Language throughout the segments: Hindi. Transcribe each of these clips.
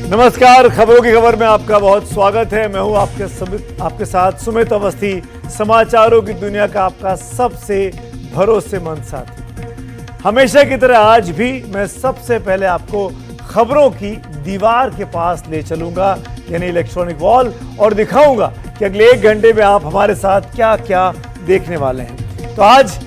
नमस्कार, खबरों की खबर में आपका बहुत स्वागत है। मैं हूं आपके साथ सुमित अवस्थी, समाचारों की दुनिया का आपका सबसे भरोसेमंद साथी। हमेशा की तरह आज भी मैं सबसे पहले आपको खबरों की दीवार के पास ले चलूंगा, यानी इलेक्ट्रॉनिक वॉल, और दिखाऊंगा कि अगले 1 घंटे में आप हमारे साथ क्या क्या देखने वाले हैं। तो आज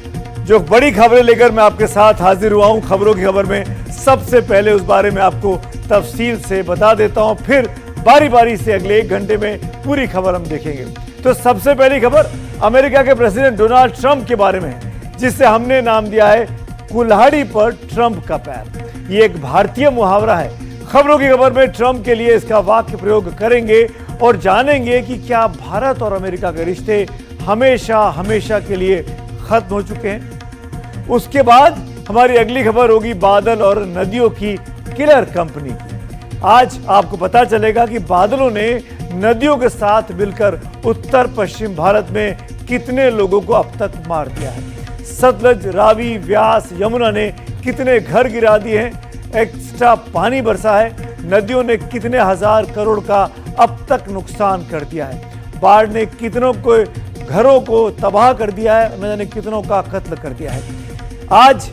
जो बड़ी खबरें लेकर मैं आपके साथ हाजिर हुआ हूं खबरों की खबर में, सबसे पहले उस बारे में आपको तफसील से बता देता हूं, फिर बारी बारी से अगले 1 घंटे में पूरी खबर हम देखेंगे। तो सबसे पहली खबर अमेरिका के प्रेसिडेंट डोनाल्ड ट्रंप के बारे में है, जिसे हमने नाम दिया है कुल्हाड़ी पर ट्रंप का पैर। ये एक भारतीय मुहावरा है। खबरों की खबर में ट्रंप के लिए इसका वाक्य प्रयोग करेंगे और जानेंगे कि क्या भारत और अमेरिका के रिश्ते हमेशा हमेशा के लिए खत्म हो चुके हैं। उसके बाद हमारी अगली खबर होगी बादल और नदियों की किलर कंपनी की। आज आपको पता चलेगा कि बादलों ने नदियों के साथ मिलकर उत्तर पश्चिम भारत में कितने लोगों को अब तक मार दिया है। सतलज, रावी, व्यास, यमुना ने कितने घर गिरा दिए हैं, एक्स्ट्रा पानी बरसा है। नदियों ने कितने हजार करोड़ का अब तक नुकसान कर दिया है। बाढ़ ने कितनों को घरों को तबाह कर दिया है, न जाने कितनों का कत्ल कर दिया है। आज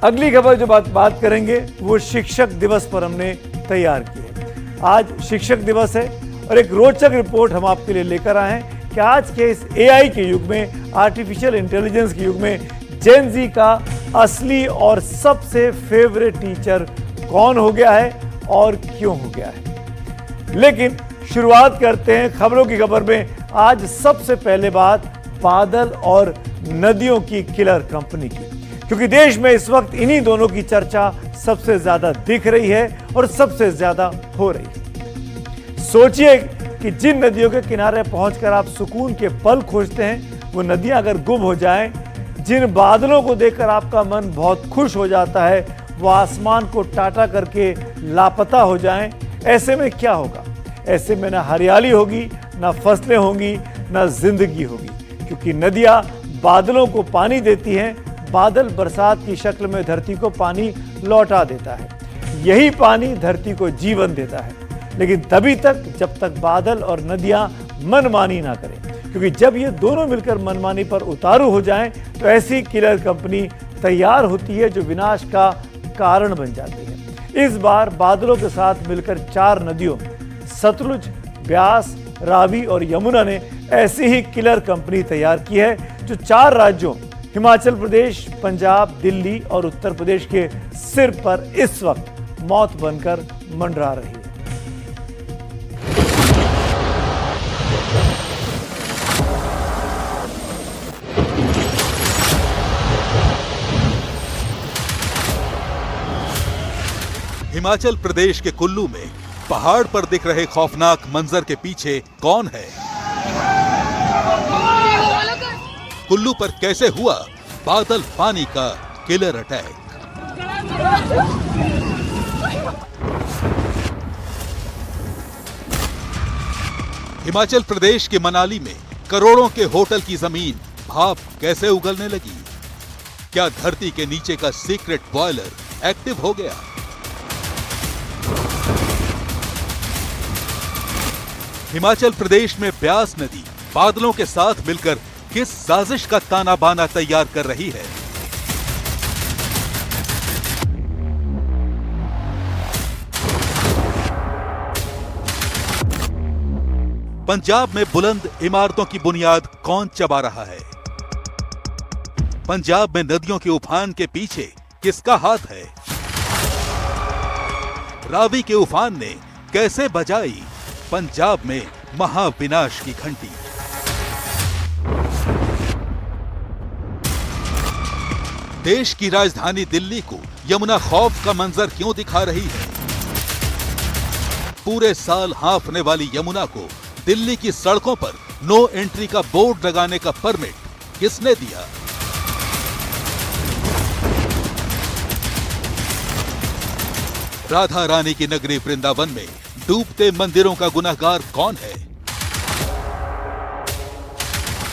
अगली खबर जो बात करेंगे वो शिक्षक दिवस पर हमने तैयार की है। आज शिक्षक दिवस है और एक रोचक रिपोर्ट हम आपके लिए लेकर आए हैं कि आज के इस एआई के युग में, आर्टिफिशियल इंटेलिजेंस के युग में, जेन जी का असली और सबसे फेवरेट टीचर कौन हो गया है और क्यों हो गया है। लेकिन शुरुआत करते हैं खबरों की खबर में। आज सबसे पहले बात बादल और नदियों की किलर कंपनी की, क्योंकि देश में इस वक्त इन्हीं दोनों की चर्चा सबसे ज्यादा दिख रही है और सबसे ज्यादा हो रही है। सोचिए कि जिन नदियों के किनारे पहुंचकर आप सुकून के पल खोजते हैं, वो नदियां अगर गुम हो जाएं, जिन बादलों को देखकर आपका मन बहुत खुश हो जाता है, वो आसमान को टाटा करके लापता हो जाएं, ऐसे में क्या होगा? ऐसे में ना हरियाली होगी, ना फसलें होंगी, ना जिंदगी होगी, क्योंकि नदियां बादलों को पानी देती हैं। बादल बरसात की शक्ल में धरती को पानी लौटा देता है। यही पानी धरती को जीवन देता है, लेकिन तभी तक जब तक बादल और नदियां मनमानी ना करें, क्योंकि जब ये दोनों मिलकर मनमानी पर उतारू हो जाएं, तो ऐसी किलर कंपनी तैयार होती है जो विनाश का कारण बन जाती है। इस बार बादलों के साथ मिलकर 4 नदियों, सतलुज, ब्यास, रावी और यमुना ने ऐसी ही किलर कंपनी तैयार की है, जो 4 राज्यों हिमाचल प्रदेश, पंजाब, दिल्ली और उत्तर प्रदेश के सिर पर इस वक्त मौत बनकर मंडरा रही है। हिमाचल प्रदेश के कुल्लू में पहाड़ पर दिख रहे खौफनाक मंजर के पीछे कौन है? कुल्लू पर कैसे हुआ बादल पानी का किलर अटैक? हिमाचल प्रदेश के मनाली में करोड़ों के होटल की जमीन भाप कैसे उगलने लगी? क्या धरती के नीचे का सीक्रेट बॉयलर एक्टिव हो गया? हिमाचल प्रदेश में ब्यास नदी बादलों के साथ मिलकर किस साजिश का ताना बाना तैयार कर रही है? पंजाब में बुलंद इमारतों की बुनियाद कौन चबा रहा है? पंजाब में नदियों के उफान के पीछे किसका हाथ है? रावी के उफान ने कैसे बजाई पंजाब में महाविनाश की घंटी? देश की राजधानी दिल्ली को यमुना खौफ का मंजर क्यों दिखा रही है? पूरे साल हाँफने वाली यमुना को दिल्ली की सड़कों पर नो एंट्री का बोर्ड लगाने का परमिट किसने दिया? राधा रानी की नगरी वृंदावन में डूबते मंदिरों का गुनहगार कौन है?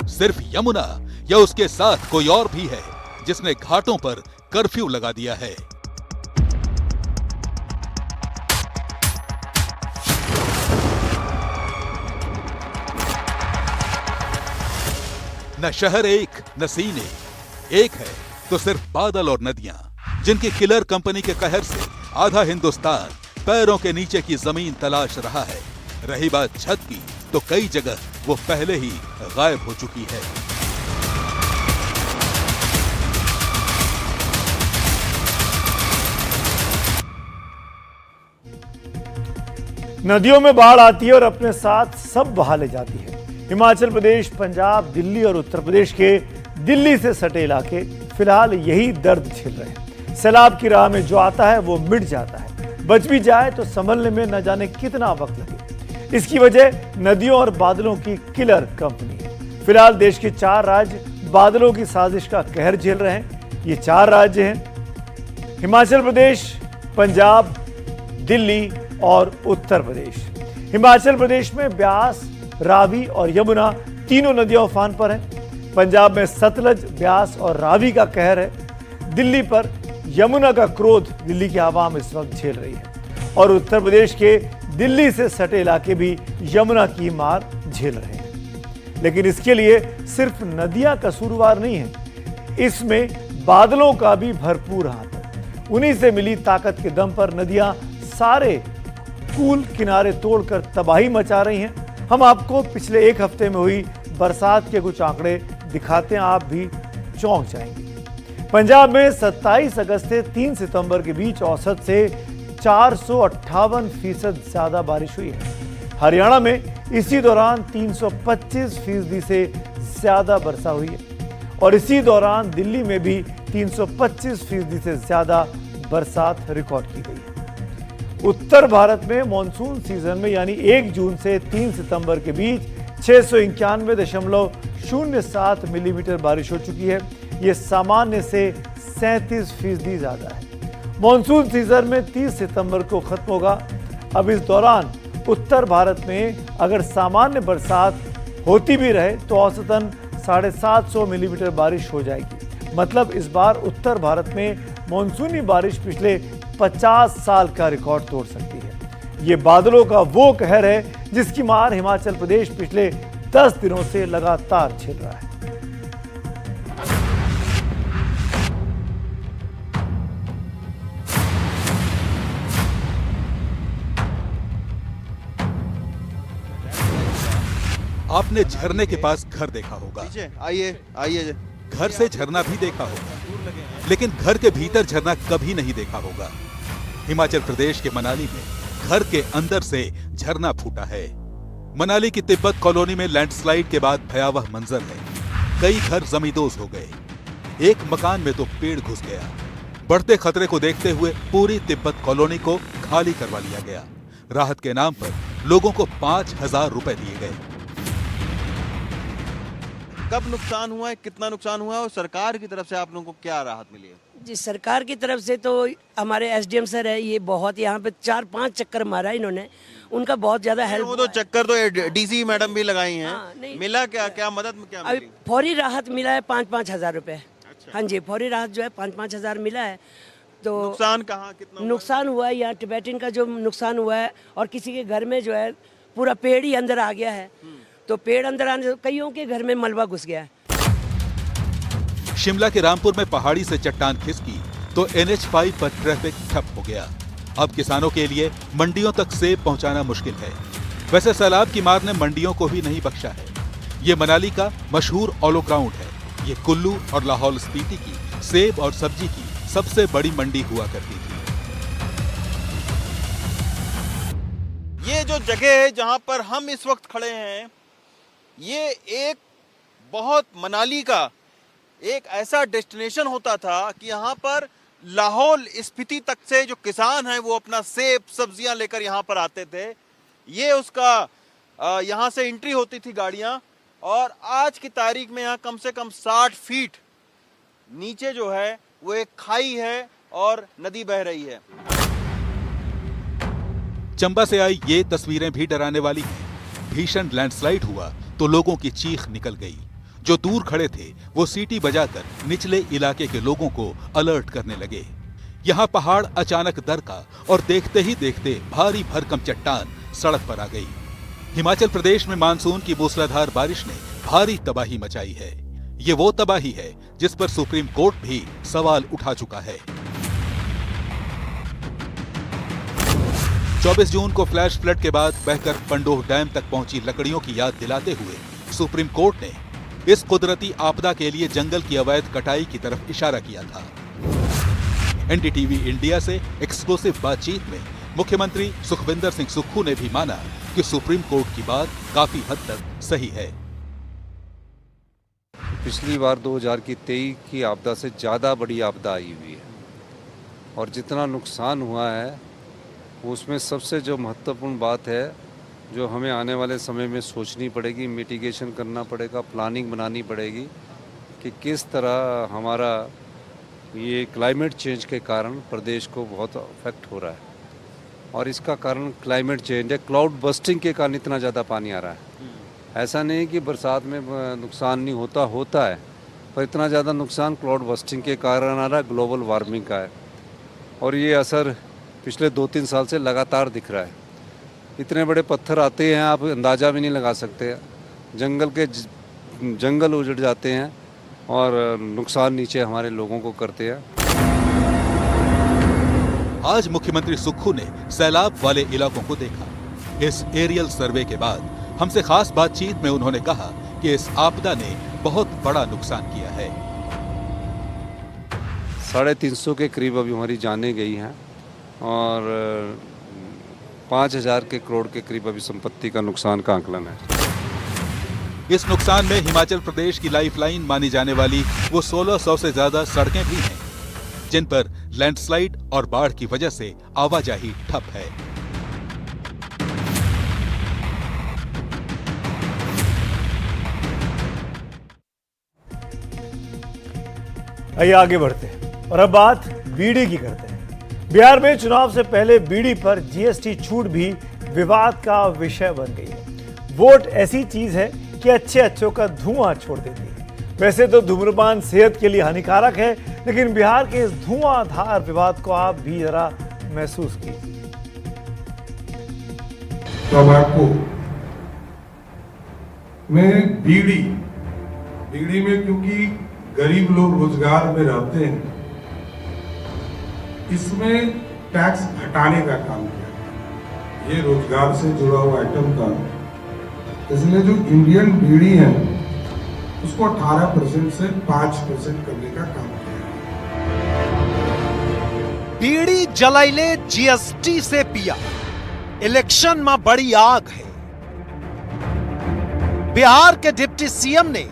सिर्फ यमुना या उसके साथ कोई और भी है जिसने घाटों पर कर्फ्यू लगा दिया है? न शहर एक न सीने, एक है तो सिर्फ बादल और नदियां, जिनकी किलर कंपनी के कहर से आधा हिंदुस्तान पैरों के नीचे की जमीन तलाश रहा है। रही बात छत की, तो कई जगह वो पहले ही गायब हो चुकी है। नदियों में बाढ़ आती है और अपने साथ सब बहा ले जाती है। हिमाचल प्रदेश, पंजाब, दिल्ली और उत्तर प्रदेश के दिल्ली से सटे इलाके फिलहाल यही दर्द झेल रहे हैं। सैलाब की राह में जो आता है वो मिट जाता है, बच भी जाए तो संभलने में न जाने कितना वक्त लगे। इसकी वजह नदियों और बादलों की किलर कंपनी है। फिलहाल देश के 4 राज्य बादलों की साजिश का कहर झेल रहे हैं। ये 4 राज्य हैं हिमाचल प्रदेश, पंजाब, दिल्ली और उत्तर प्रदेश। हिमाचल प्रदेश में ब्यास, रावी और यमुना तीनों नदियां उफान पर हैं। पंजाब में सतलज, ब्यास और रावी का कहर है। दिल्ली पर यमुना का क्रोध दिल्ली की आवाम इस वक्त झेल रही है और उत्तर प्रदेश के दिल्ली से सटे इलाके भी यमुना की मार झेल रहे हैं। लेकिन इसके लिए सिर्फ नदियां कसूरवार नहीं है, इसमें बादलों का भी भरपूर हाथ है। उन्हीं से मिली ताकत के दम पर नदियां सारे कूल किनारे तोड़कर तबाही मचा रही हैं। हम आपको पिछले 1 हफ्ते में हुई बरसात के कुछ आंकड़े दिखाते हैं, आप भी चौंक जाएंगे। पंजाब में 27 अगस्त से 3 सितंबर के बीच औसत से 458% ज्यादा बारिश हुई है। हरियाणा में इसी दौरान 325% से ज्यादा वर्षा हुई है और इसी दौरान दिल्ली में भी 325% से ज्यादा बरसात रिकॉर्ड की गई है। उत्तर भारत में मॉनसून सीजन में यानी 1 जून से 3 सितंबर के बीच 691.07 मिलीमीटर बारिश हो चुकी है। यह सामान्य से 37% ज्यादा है। मॉनसून सीजन में 30 सितंबर को खत्म होगा। अब इस दौरान उत्तर भारत में अगर सामान्य बरसात होती भी रहे तो औसतन 750 मिलीमीटर बारिश हो जाएगी। मतलब इस बार उत्तर भारत में मॉनसूनी बारिश पिछले 50 साल का रिकॉर्ड तोड़ सकती है। ये बादलों का वो कहर है जिसकी मार हिमाचल प्रदेश पिछले 10 दिनों से लगातार झेल रहा है। आपने झरने के पास घर देखा होगा, आइए घर से झरना भी देखा होगा, लेकिन घर के भीतर झरना कभी नहीं देखा होगा। हिमाचल प्रदेश के मनाली में घर के अंदर से झरना फूटा है। मनाली की तिब्बत कॉलोनी में लैंडस्लाइड के बाद भयावह मंजर है। कई घर जमींदोज हो गए, एक मकान में तो पेड़ घुस गया। बढ़ते खतरे को देखते हुए पूरी तिब्बत कॉलोनी को खाली करवा लिया गया। राहत के नाम पर लोगों को 5,000 रुपए दिए गए। कब नुकसान हुआ है, कितना नुकसान हुआ है और सरकार की तरफ से आप लोगों को क्या राहत मिली है? जी, सरकार की तरफ से तो हमारे एसडीएम सर है, ये बहुत यहाँ पे 4-5 चक्कर मारा है इन्होंने, उनका बहुत ज्यादा हेल्प। वो तो चक्कर तो डीसी मैडम भी लगाई हैं। हाँ, नहीं, मिला क्या मदद में क्या अभी मिली? फौरी राहत मिला है 5-5 हजार रुपए। हाँ जी, फौरी राहत जो है 5-5 हजार मिला है। तो नुकसान कहाँ कितना नुकसान हुआ है? यहाँ टिबेटिन का जो नुकसान हुआ है और किसी के घर में जो है पूरा पेड़ ही अंदर आ गया है। तो पेड़ अंदर आने से कईयों के घर में मलबा घुस गया है। शिमला के रामपुर में पहाड़ी से चट्टान खिसकी तो NH5 पर ट्रैफिक ठप हो गया। अब किसानों के लिए मंडियों तक सेब पहुंचाना मुश्किल है। वैसे सैलाब की मार ने मंडियों को भी नहीं बख्शा है। ये मनाली का मशहूर ओलो ग्राउंड है। ये कुल्लू और लाहौल स्पीति की सेब और सब्जी की सबसे बड़ी मंडी हुआ करती थी। ये जो जगह है जहां पर हम इस वक्त खड़े हैं, ये एक बहुत मनाली का एक ऐसा डेस्टिनेशन होता था कि यहाँ पर लाहौल स्पीति तक से जो किसान हैं वो अपना सेब सब्जियां लेकर यहाँ पर आते थे। ये उसका यहाँ से एंट्री होती थी गाड़ियाँ, और आज की तारीख में यहाँ कम से कम 60 फीट नीचे जो है वो एक खाई है और नदी बह रही है। चंबा से आई ये तस्वीरें भी डराने वाली हैं। भीषण लैंडस्लाइड हुआ तो लोगों की चीख निकल गई। जो दूर खड़े थे वो सीटी बजाकर निचले इलाके के लोगों को अलर्ट करने लगे। यहाँ पहाड़ अचानक दरका और देखते ही देखते भारी भरकम चट्टान सड़क पर आ गई। हिमाचल प्रदेश में मानसून की मूसलाधार बारिश ने भारी तबाही मचाई है। ये वो तबाही है जिस पर सुप्रीम कोर्ट भी सवाल उठा चुका है। 24 जून को फ्लैश फ्लड के बाद बहकर पंडोह डैम तक पहुंची लकड़ियों की याद दिलाते हुए सुप्रीम कोर्ट ने इस कुदरती आपदा के लिए जंगल की अवैध कटाई की तरफ इशारा किया था। एनडीटीवी इंडिया से एक्सक्लूसिव बातचीत में मुख्यमंत्री सुखविंदर सिंह सुक्खू ने भी माना कि सुप्रीम कोर्ट की बात काफी हद तक सही है। पिछली बार 2023 की आपदा से ज़्यादा बड़ी आपदा आई हुई है और जितना नुकसान हुआ है उसमें सबसे जो महत्वपूर्ण बात है जो हमें आने वाले समय में सोचनी पड़ेगी, मिटिगेशन करना पड़ेगा, प्लानिंग बनानी पड़ेगी कि किस तरह हमारा ये क्लाइमेट चेंज के कारण प्रदेश को बहुत अफेक्ट हो रहा है और इसका कारण क्लाइमेट चेंज है। क्लाउड बस्टिंग के कारण इतना ज़्यादा पानी आ रहा है। ऐसा नहीं कि बरसात में नुकसान नहीं होता है, पर इतना ज़्यादा नुकसान क्लाउड बस्टिंग के कारण आ रहा है, ग्लोबल वार्मिंग का है और ये असर पिछले 2-3 साल से लगातार दिख रहा है। इतने बड़े पत्थर आते हैं, आप अंदाज़ा भी नहीं लगा सकते। जंगल उजड़ जाते हैं और नुकसान नीचे हमारे लोगों को करते हैं। आज मुख्यमंत्री सुक्खू ने सैलाब वाले इलाकों को देखा। इस एरियल सर्वे के बाद हमसे खास बातचीत में उन्होंने कहा कि इस आपदा ने बहुत बड़ा नुकसान किया है। 350 के करीब अभी हमारी जानें गई हैं और 5000 के करोड़ के करीब अभी संपत्ति का नुकसान का आंकलन है। इस नुकसान में हिमाचल प्रदेश की लाइफलाइन मानी जाने वाली वो 1600 से ज्यादा सड़कें भी हैं, जिन पर लैंडस्लाइड और बाढ़ की वजह से आवाजाही ठप है। आइए आगे बढ़ते हैं और अब बात बीड़ी की करते हैं। बिहार में चुनाव से पहले बीड़ी पर जीएसटी छूट भी विवाद का विषय बन गई है। वोट ऐसी चीज है कि अच्छों का धुआं छोड़ देती है। वैसे तो धूम्रपान सेहत के लिए हानिकारक है, लेकिन बिहार के इस धुआंधार विवाद को आप भी जरा महसूस कीजिए। तंबाकू में बीड़ी में क्योंकि गरीब लोग रोजगार में रहते हैं, इसमें टैक्स घटाने का काम किया। ये रोजगार से जुड़ा हुआ आइटम था, इसलिए जो इंडियन बीड़ी है उसको 18% से 5% करने का काम किया। बीड़ी जलाइले जीएसटी से पिया, इलेक्शन में बड़ी आग है। बिहार के डिप्टी सीएम ने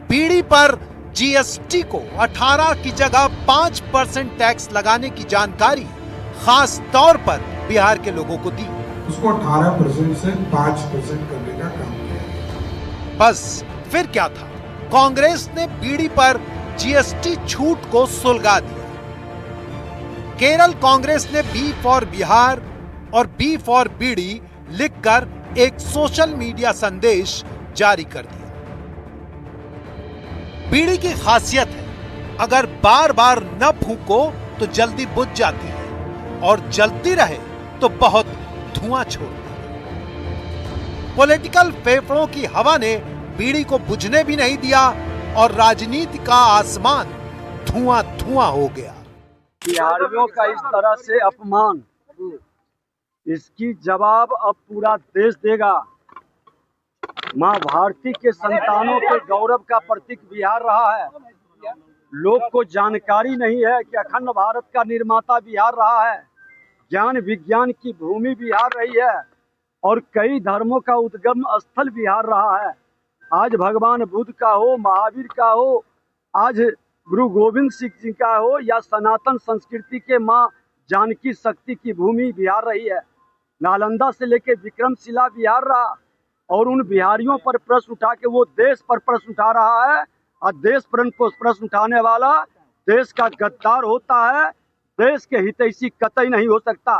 बीड़ी पर जीएसटी को 18 की जगह 5% टैक्स लगाने की जानकारी खास तौर पर बिहार के लोगों को दी। उसको 18% से 5% करने का काम किया। बस फिर क्या था, कांग्रेस ने बीड़ी पर जीएसटी छूट को सुलगा दिया। केरल कांग्रेस ने बी फॉर बिहार और बी फॉर बीड़ी लिखकर एक सोशल मीडिया संदेश जारी कर दिया। बीड़ी की खासियत है, अगर बार बार न फूको तो जल्दी बुझ जाती है और जलती रहे तो बहुत धुआं छोड़ती है। पॉलिटिकल फेफड़ों की हवा ने बीड़ी को बुझने भी नहीं दिया और राजनीति का आसमान धुआं धुआं हो गया। बिहारियों का इस तरह से अपमान, इसकी जवाब अब पूरा देश देगा। मां भारती के संतानों के गौरव का प्रतीक बिहार रहा है। लोग को जानकारी नहीं है कि अखंड भारत का निर्माता बिहार रहा है, ज्ञान विज्ञान की भूमि बिहार रही है और कई धर्मों का उद्गम स्थल बिहार रहा है। आज भगवान बुद्ध का हो, महावीर का हो, आज गुरु गोविंद सिंह जी का हो या सनातन संस्कृति के मां जानकी शक्ति की भूमि बिहार रही है। नालंदा से लेके विक्रमशिला बिहार रहा और उन बिहारियों पर प्रश्न उठा के वो देश पर प्रश्न उठा रहा है और देश पर प्रश्न उठाने वाला देश का गद्दार होता है। देश के हितैषी कतई नहीं हो सकता।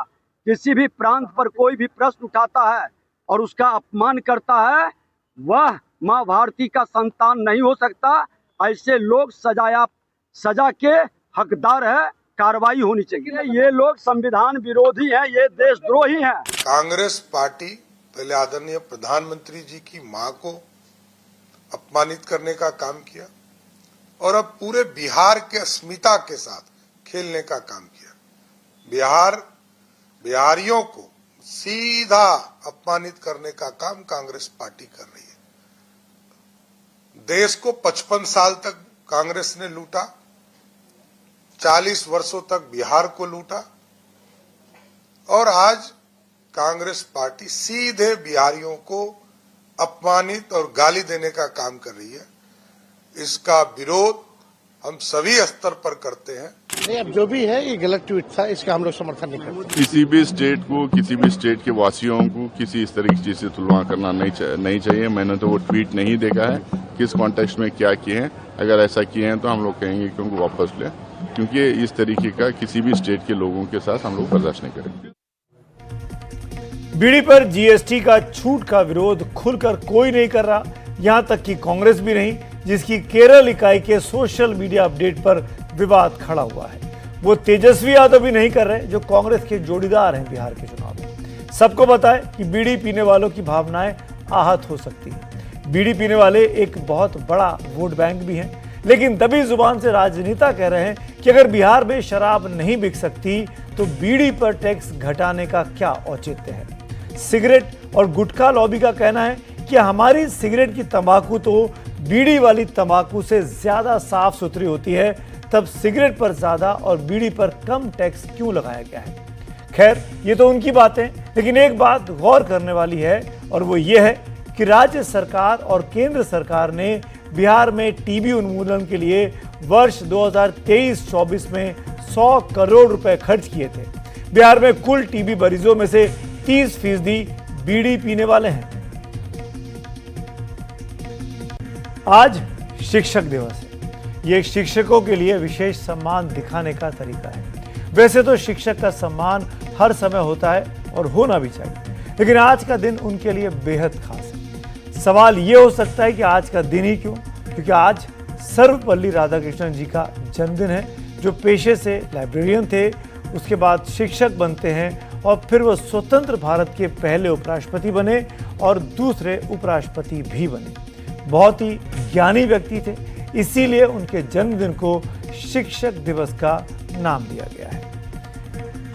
किसी भी प्रांत पर कोई भी प्रश्न उठाता है और उसका अपमान करता है, वह मां भारती का संतान नहीं हो सकता। ऐसे लोग सजा के हकदार है, कार्रवाई होनी चाहिए। ये लोग संविधान विरोधी हैं, ये देशद्रोही हैं। कांग्रेस पार्टी पहले आदरणीय प्रधानमंत्री जी की मां को अपमानित करने का काम किया, और अब पूरे बिहार के अस्मिता के साथ खेलने का काम किया। बिहारियों को सीधा अपमानित करने का काम कांग्रेस पार्टी कर रही है। देश को 55 साल तक कांग्रेस ने लूटा, 40 वर्षों तक बिहार को लूटा, और आज कांग्रेस पार्टी सीधे बिहारियों को अपमानित और गाली देने का काम कर रही है। इसका विरोध हम सभी स्तर पर करते हैं। नहीं, अब जो भी है ये गलत ट्वीट था, इसका हम लोग समर्थन नहीं करते। किसी भी स्टेट को, किसी भी स्टेट के वासियों को किसी इस तरह की चीज से तुलना करना नहीं चाहिए। मैंने तो वो ट्वीट नहीं देखा है, किस कॉन्टेक्स्ट में क्या किए हैं। अगर ऐसा किए हैं तो हम लोग कहेंगे कि उनको वापस लें, क्योंकि इस तरीके का किसी भी स्टेट के लोगों के साथ हम लोग बर्दाश्त नहीं करेंगे। बीड़ी पर जीएसटी का छूट का विरोध खुलकर कोई नहीं कर रहा, यहां तक कि कांग्रेस भी नहीं, जिसकी केरल इकाई के सोशल मीडिया अपडेट पर विवाद खड़ा हुआ है। वो तेजस्वी यादव भी नहीं कर रहे, जो कांग्रेस के जोड़ीदार हैं बिहार के चुनाव में। सबको पता है कि बीड़ी पीने वालों की भावनाएं आहत हो सकती हैं। बीड़ी पीने वाले एक बहुत बड़ा वोट बैंक भी हैं, लेकिन दबी जुबान से राजनेता कह रहे हैं कि अगर बिहार में शराब नहीं बिक सकती तो बीड़ी पर टैक्स घटाने का क्या औचित्य है। सिगरेट और गुटखा लॉबी का कहना है कि हमारी सिगरेट की तंबाकू तो बीड़ी वाली तंबाकू से ज्यादा साफ सुथरी होती है, तब सिगरेट पर ज्यादा और बीड़ी पर कम टैक्स क्यों लगाया गया है। खैर, ये तो उनकी बातें, लेकिन एक बात गौर करने वाली है, और वो ये है कि राज्य सरकार और केंद्र सरकार ने बिहार में टीबी उन्मूलन के लिए वर्ष 2023-24 में 100 करोड़ रुपए खर्च किए थे। बिहार में कुल टीबी मरीजों में से 30% बीड़ी पीने वाले हैं। आज शिक्षक दिवस है। यह शिक्षकों के लिए विशेष सम्मान दिखाने का तरीका है। वैसे तो शिक्षक का सम्मान हर समय होता है और होना भी चाहिए, लेकिन आज का दिन उनके लिए बेहद खास है। सवाल यह हो सकता है कि आज का दिन ही क्यों? क्योंकि आज सर्वपल्ली राधाकृष्णन जी का जन्मदिन है, जो पेशे से लाइब्रेरियन थे, उसके बाद शिक्षक बनते हैं और फिर वो स्वतंत्र भारत के पहले उपराष्ट्रपति बने और दूसरे उपराष्ट्रपति भी बने। बहुत ही ज्ञानी व्यक्ति थे, इसीलिए उनके जन्मदिन को शिक्षक दिवस का नाम दिया गया है।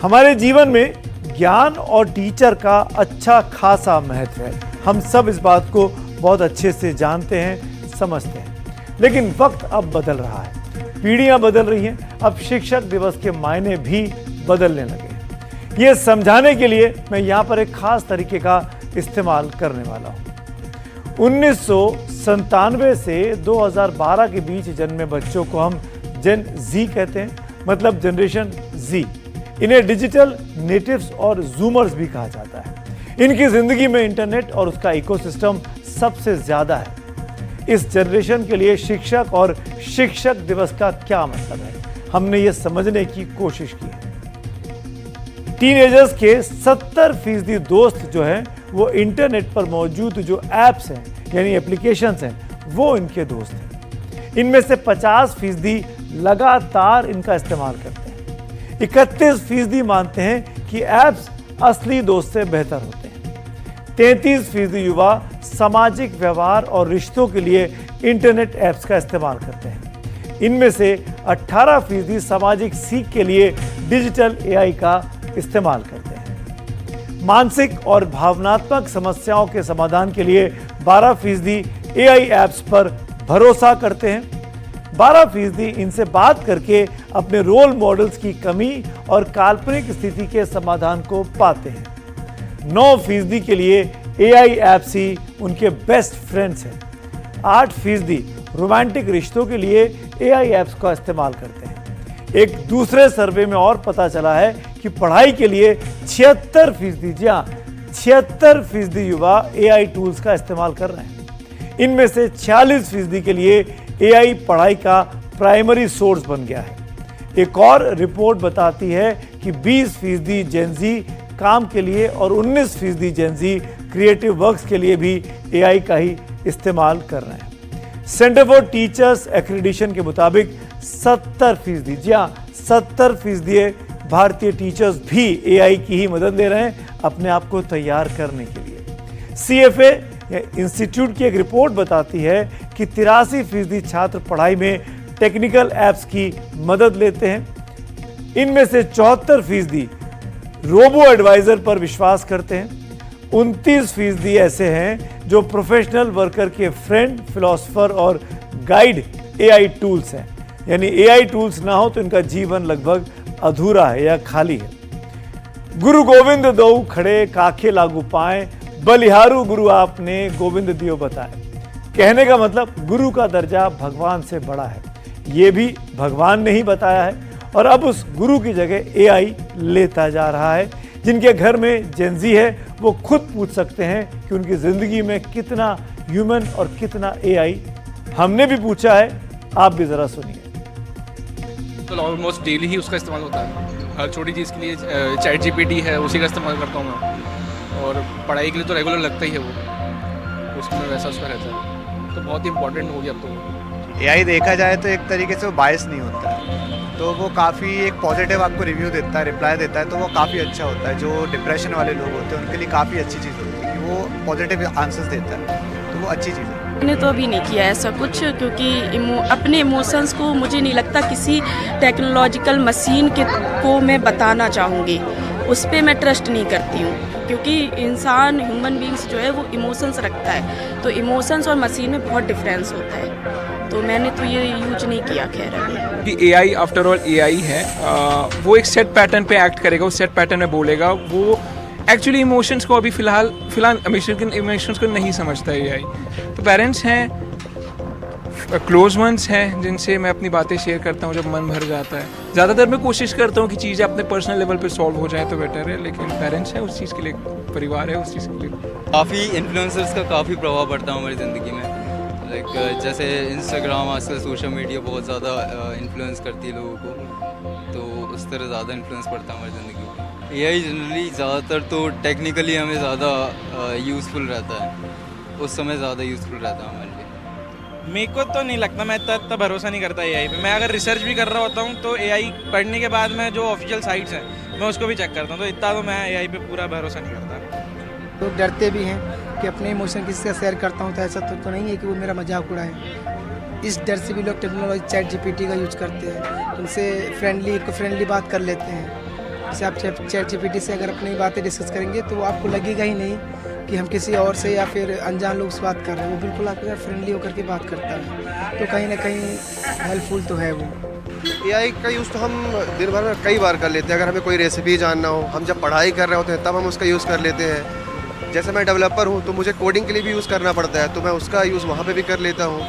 हमारे जीवन में ज्ञान और टीचर का अच्छा खासा महत्व है। हम सब इस बात को बहुत अच्छे से जानते हैं, समझते हैं। लेकिन वक्त अब बदल रहा है, पीढ़ियां बदल रही हैं, अब शिक्षक दिवस के मायने भी बदलने लगे हैं। ये समझाने के लिए मैं यहाँ पर एक खास तरीके का इस्तेमाल करने वाला हूँ। 1997 से 2012 के बीच जन्मे बच्चों को हम जेन जी कहते हैं, मतलब जनरेशन जी। इन्हें डिजिटल नेटिव्स और जूमर्स भी कहा जाता है। इनकी जिंदगी में इंटरनेट और उसका इकोसिस्टम सबसे ज्यादा है। इस जनरेशन के लिए शिक्षक और शिक्षक दिवस का क्या मतलब है, हमने ये समझने की कोशिश की है। टीनेजर्स के 70% दोस्त जो हैं वो इंटरनेट पर मौजूद जो ऐप्स हैं यानी एप्लीकेशंस हैं, वो इनके दोस्त हैं। इनमें से 50% लगातार इनका इस्तेमाल करते हैं। 31% मानते हैं कि ऐप्स असली दोस्त से बेहतर होते हैं। 33% युवा सामाजिक व्यवहार और रिश्तों के लिए इंटरनेट ऐप्स का इस्तेमाल करते हैं। इनमें से 18% सामाजिक सीख के लिए डिजिटल एआई का इस्तेमाल करते हैं। मानसिक और भावनात्मक समस्याओं के समाधान के लिए 12% एआई ऐप्स पर भरोसा करते हैं। 12% इनसे बात करके अपने रोल मॉडल्स की कमी और काल्पनिक स्थिति के समाधान को पाते हैं। 9% के लिए एआई ऐप्स ही उनके बेस्ट फ्रेंड्स हैं। 8% रोमांटिक रिश्तों के लिए एआई ऐप्स का इस्तेमाल करते हैं। एक दूसरे सर्वे में और पता चला है कि पढ़ाई के लिए 76%, जी हाँ 76% युवा एआई टूल्स का इस्तेमाल कर रहे हैं। इनमें से 46% के लिए एआई पढ़ाई का प्राइमरी सोर्स बन गया है। एक और रिपोर्ट बताती है कि 20% जेनजी काम के लिए और 19% जेनजी क्रिएटिव वर्क्स के लिए भी एआई का ही इस्तेमाल कर रहे हैं। सेंटर फॉर टीचर्स एक्रेडिशन के मुताबिक 70%, जी हाँ 70% भारतीय टीचर्स भी एआई की ही मदद ले रहे हैं अपने आप को तैयार करने के लिए। सीएफए इंस्टीट्यूट की एक रिपोर्ट बताती है कि 83% छात्र पढ़ाई में टेक्निकल ऐप्स की मदद लेते हैं। इनमें से 74% रोबो एडवाइजर पर विश्वास करते हैं। 29% ऐसे हैं जो प्रोफेशनल वर्कर के फ्रेंड, फिलोसोफर और गाइड एआई टूल्स हैं। यानी एआई टूल्स ना हो तो इनका जीवन लगभग अधूरा है या खाली है। गुरु गोविंद दो खड़े काखे लागू पाए, बलिहारू गुरु आपने गोविंद दियो बताए। कहने का मतलब गुरु का दर्जा भगवान से बड़ा है, ये भी भगवान ने ही बताया है। और अब उस गुरु की जगह एआई लेता जा रहा है। जिनके घर में जेनजी है वो खुद पूछ सकते हैं कि उनकी जिंदगी में कितना ह्यूमन और कितना एआई। हमने भी पूछा है, आप भी जरा सुनिए। तो ऑलमोस्ट डेली ही उसका इस्तेमाल होता है। हर छोटी चीज़ के लिए चैट जीपीटी है, उसी का इस्तेमाल करता हूँ मैं। और पढ़ाई के लिए तो रेगुलर लगता ही है वो, उसमें वैसा उसका रहता है। तो बहुत ही इंपॉर्टेंट हो गया अब तो। एआई देखा जाए तो एक तरीके से वो बायस नहीं होता है, तो वो काफ़ी एक पॉजिटिव आपको रिव्यू देता है, रिप्लाई देता है, तो वो काफ़ी अच्छा होता है। जो डिप्रेशन वाले लोग होते हैं उनके लिए काफ़ी अच्छी चीज़ होती है कि वो पॉजिटिव आंसर्स देता है, तो वो अच्छी चीज़ है। मैंने तो अभी नहीं किया ऐसा कुछ, क्योंकि अपने इमोशंस को मुझे नहीं लगता किसी टेक्नोलॉजिकल मशीन को मैं बताना चाहूँगी। उस पर मैं ट्रस्ट नहीं करती हूँ, क्योंकि इंसान ह्यूमन बींग्स जो है वो इमोशंस रखता है, तो इमोशंस और मशीन में बहुत डिफरेंस होता है। तो मैंने तो ये यूज नहीं किया खैर अभी। एआई आफ्टर ऑल एआई है, वो एक सेट पैटर्न पे एक्ट करेगा, उस सेट पैटर्न में बोलेगा। वो एक्चुअली इमोशंस को अभी फिलहाल इमोशंस को नहीं समझता है एआई। तो पेरेंट्स हैं, क्लोज वंस हैं जिनसे मैं अपनी बातें शेयर करता हूँ जब मन भर जाता है। ज़्यादातर मैं कोशिश करता हूँ कि चीज़ें अपने पर्सनल लेवल पे सॉल्व हो जाए तो बेटर है, लेकिन पेरेंट्स हैं उस चीज़ के लिए, परिवार है उस चीज़ के लिए। काफ़ी इन्फ्लुएंसर्स का काफ़ी प्रभाव पड़ता है हमारी ज़िंदगी में। लाइक जैसे इंस्टाग्राम आजकल सोशल मीडिया बहुत ज़्यादा इन्फ्लुएंस करती है लोगों को, तो उस तरह ज़्यादा इन्फ्लुएंस पड़ता है हमारी ज़िंदगी में। एआई जनरली ज़्यादातर तो टेक्निकली हमें ज़्यादा यूज़फुल रहता है, उस समय ज़्यादा यूज़फुल रहता है हमारे लिए। मेरे को तो नहीं लगता, मैं इतना भरोसा नहीं करता एआई पे। मैं अगर रिसर्च भी कर रहा होता हूँ तो एआई पढ़ने के बाद मैं जो ऑफिशियल साइट्स हैं मैं उसको भी चेक करता हूँ, तो इतना तो मैं एआई पे पूरा भरोसा नहीं करता। लोग डरते भी हैं कि अपने इमोशन किसी से शेयर करता हूँ तो ऐसा तो नहीं है कि वो मेरा मजाक उड़ाए। इस डर से भी लोग टेक्नोलॉजी चैट जीपीटी का यूज़ करते हैं, उनसे फ्रेंडली बात कर लेते हैं। जैसे आप चैट जीपीटी से अगर अपनी बातें डिस्कस करेंगे तो आपको लगेगा ही नहीं कि हम किसी और से या फिर अनजान लोग से बात कर रहे हैं। वो बिल्कुल आपके साथ फ्रेंडली होकर के बात करता है, तो कहीं ना कहीं हेल्पफुल तो है वो। एआई का यूज़ तो हम दिन भर में कई बार कर लेते हैं। अगर हमें कोई रेसिपी जानना हो, हम जब पढ़ाई कर रहे होते हैं तब हम उसका यूज़ कर लेते हैं। जैसे मैं डेवलपर हूँ तो मुझे कोडिंग के लिए भी यूज़ करना पड़ता है, तो मैं उसका यूज़ वहाँ पे भी कर लेता हूँ।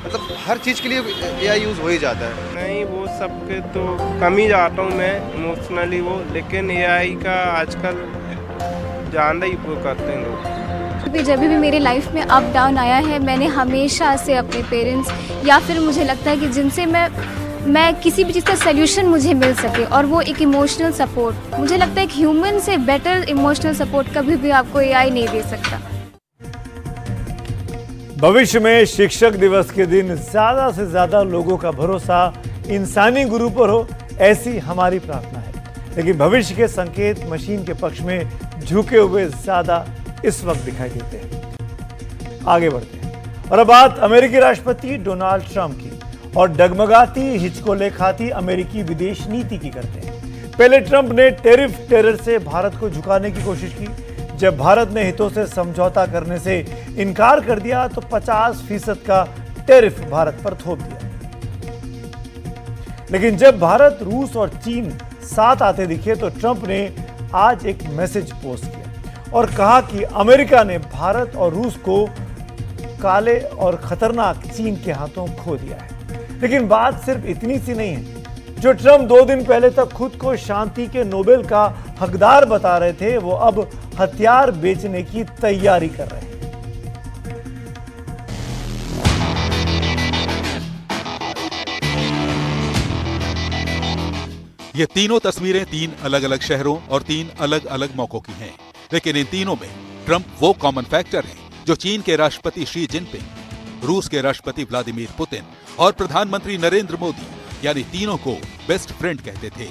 मतलब हर चीज़ के लिए एआई यूज़ हो ही जाता है। नहीं, वो सब के तो कम ही जाता हूँ मैं इमोशनली वो, लेकिन एआई का आजकल ज़्यादा ही वो करते हैं लोग। जब भी मेरे लाइफ में अप डाउन आया है, मैंने हमेशा से अपने पेरेंट्स या फिर मुझे लगता है कि जिनसे मैं किसी भी चीज़ का सल्यूशन मुझे मिल सके, और वो एक इमोशनल सपोर्ट, मुझे लगता है कि ह्यूमन से बेटर इमोशनल सपोर्ट कभी भी आपको एआई नहीं दे सकता। भविष्य में शिक्षक दिवस के दिन ज्यादा से ज्यादा लोगों का भरोसा इंसानी गुरु पर हो, ऐसी हमारी प्रार्थना है। लेकिन भविष्य के संकेत मशीन के पक्ष में झुके हुए ज्यादा इस वक्त दिखाई देते हैं। आगे बढ़ते हैं और अब बात अमेरिकी राष्ट्रपति डोनाल्ड ट्रंप की और डगमगाती हिचकोले खाती अमेरिकी विदेश नीति की करते हैं। पहले ट्रंप ने टैरिफ टेरर से भारत को झुकाने की कोशिश की। जब भारत ने हितों से समझौता करने से इनकार कर दिया तो 50% का टैरिफ भारत पर थोप दिया। लेकिन जब भारत, रूस और चीन साथ आते दिखे तो ट्रंप ने आज एक मैसेज पोस्ट किया और कहा कि अमेरिका ने भारत और रूस को काले और खतरनाक चीन के हाथों खो दिया है। लेकिन बात सिर्फ इतनी सी नहीं है। जो ट्रंप 2 दिन पहले तक खुद को शांति के नोबेल का हकदार बता रहे थे, वो अब हथियार बेचने की तैयारी कर रहे हैं। ये तीनों तस्वीरें 3 अलग अलग शहरों और 3 अलग अलग मौकों की हैं। लेकिन इन तीनों में ट्रंप वो कॉमन फैक्टर है जो चीन के राष्ट्रपति शी जिनपिंग, रूस के राष्ट्रपति व्लादिमीर पुतिन और प्रधानमंत्री नरेंद्र मोदी यानी तीनों को बेस्ट फ्रेंड कहते थे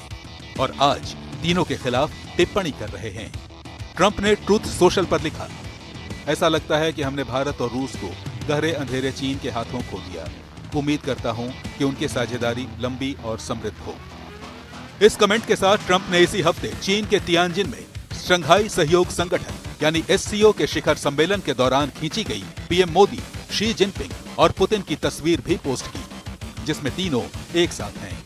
और आज तीनों के खिलाफ टिप्पणी कर रहे हैं। ट्रंप ने ट्रूथ सोशल पर लिखा, ऐसा लगता है कि हमने भारत और रूस को गहरे अंधेरे चीन के हाथों खो दिया। उम्मीद करता हूं कि उनकी साझेदारी लंबी और समृद्ध हो। इस कमेंट के साथ ट्रंप ने इसी हफ्ते चीन के तियानजिन में शंघाई सहयोग संगठन यानी SCO के शिखर सम्मेलन के दौरान खींची गई पीएम मोदी, शी जिनपिंग और पुतिन की तस्वीर भी पोस्ट की, जिसमें तीनों एक साथ हैं।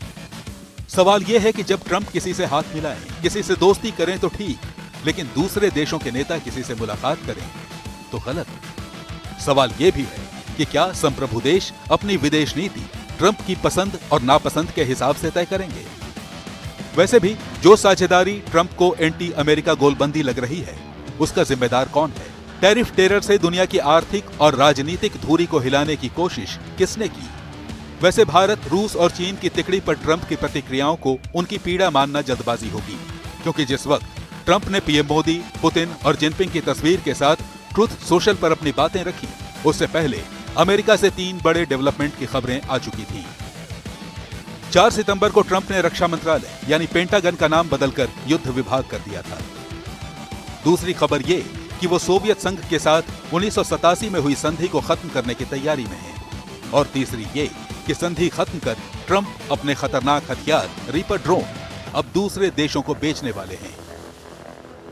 सवाल यह है कि जब ट्रंप किसी से हाथ मिलाएं, किसी से दोस्ती करें तो ठीक, लेकिन दूसरे देशों के नेता किसी से मुलाकात करें तो गलत। सवाल यह भी है कि क्या संप्रभु देश अपनी विदेश नीति ट्रंप की पसंद और नापसंद के हिसाब से तय करेंगे? वैसे भी जो साझेदारी ट्रंप को एंटी अमेरिका गोलबंदी लग रही है, उसका जिम्मेदार कौन है? टैरिफ टेरर से दुनिया की आर्थिक और राजनीतिक धुरी को हिलाने की कोशिश किसने की? वैसे भारत, रूस और चीन की तिकड़ी पर ट्रंप की प्रतिक्रियाओं को उनकी पीड़ा मानना जल्दबाजी होगी, क्योंकि जिस वक्त ट्रंप ने पीएम मोदी, पुतिन और जिनपिंग की तस्वीर के साथ ट्रुथ सोशल पर अपनी बातें रखी, उससे पहले अमेरिका से 3 बड़े डेवलपमेंट की खबरें आ चुकी थीं। 4 सितंबर को ट्रंप ने रक्षा मंत्रालय यानी पेंटागन का नाम बदलकर युद्ध विभाग कर दिया था। दूसरी खबर ये कि वो सोवियत संघ के साथ 1987 में हुई संधि को खत्म करने की तैयारी में है। और तीसरी ये कि संधि खत्म कर ट्रंप अपने खतरनाक हथियार रीपर ड्रोन अब दूसरे देशों को बेचने वाले हैं।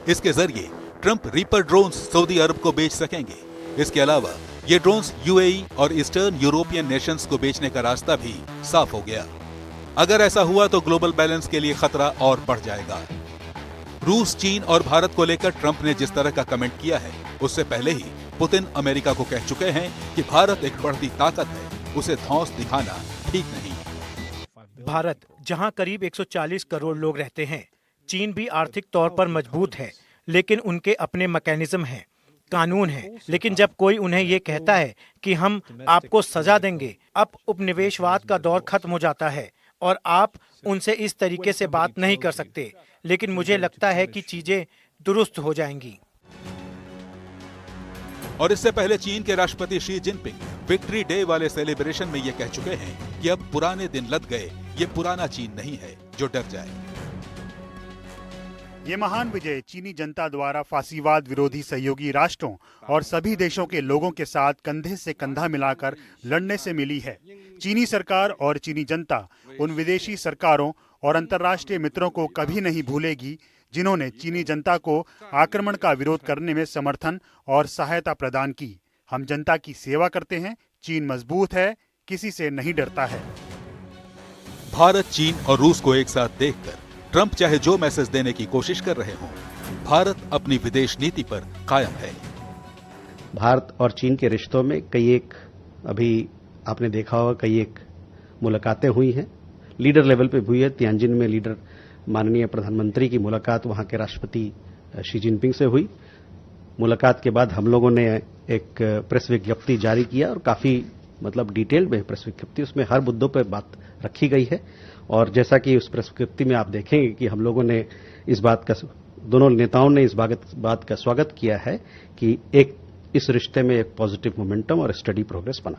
इसके जरिए ट्रंप रीपर ड्रोन्स सऊदी अरब को बेच सकेंगे। इसके अलावा ये ड्रोन्स UAE और ईस्टर्न यूरोपियन नेशंस को बेचने का रास्ता भी साफ हो गया। अगर ऐसा हुआ तो ग्लोबल बैलेंस के लिए खतरा और बढ़ जाएगा। रूस, चीन और भारत को लेकर ट्रंप ने जिस तरह का कमेंट किया है, उससे पहले ही पुतिन अमेरिका को कह चुके हैं कि भारत एक बढ़ती ताकत है, उसे धौंस दिखाना ठीक नहीं। भारत, जहां करीब 140 करोड़ लोग रहते हैं, चीन भी आर्थिक तौर पर मजबूत है, लेकिन उनके अपने मैकेनिज्म हैं, कानून है। लेकिन जब कोई उन्हें ये कहता है कि हम आपको सजा देंगे, अब उपनिवेशवाद का दौर खत्म हो जाता है और आप उनसे इस तरीके से बात नहीं कर सकते। लेकिन मुझे लगता है कि चीजें दुरुस्त हो जाएंगी। और इससे पहले चीन के राष्ट्रपति शी जिनपिंग विक्ट्री डे वाले सेलिब्रेशन में ये कह चुके हैं कि अब पुराने दिन लद गए, ये पुराना चीन नहीं है जो डर जाए। ये महान विजय चीनी जनता द्वारा फासीवाद विरोधी सहयोगी राष्ट्रों और सभी देशों के लोगों के साथ कंधे से कंधा मिलाकर लड़ने से मिली है। चीनी सरकार और चीनी जनता उन विदेशी सरकारों और अंतर्राष्ट्रीय मित्रों को कभी नहीं भूलेगी जिन्होंने चीनी जनता को आक्रमण का विरोध करने में समर्थन और सहायता प्रदान की। हम जनता की सेवा करते हैं। चीन मजबूत है, किसी से नहीं डरता है। भारत, चीन और रूस को एक साथ देखकर ट्रंप चाहे जो मैसेज देने की कोशिश कर रहे हों, भारत अपनी विदेश नीति पर कायम है। भारत और चीन के रिश्तों में अभी आपने देखा होगा कई एक मुलाकातें हुई हैं, लीडर लेवल पे हुई है। तियानजिन में लीडर माननीय प्रधानमंत्री की मुलाकात वहां के राष्ट्रपति शी जिनपिंग से हुई। मुलाकात के बाद हम लोगों ने एक प्रेस विज्ञप्ति जारी किया और काफी डिटेल में प्रेस विज्ञप्ति, उसमें हर मुद्दों पर बात रखी गई है। और जैसा कि उस प्रेस विज्ञप्ति में आप देखेंगे कि हम लोगों ने दोनों नेताओं ने इस बात का स्वागत किया है कि इस रिश्ते में एक पॉजिटिव मोमेंटम और स्टडी प्रोग्रेस बना।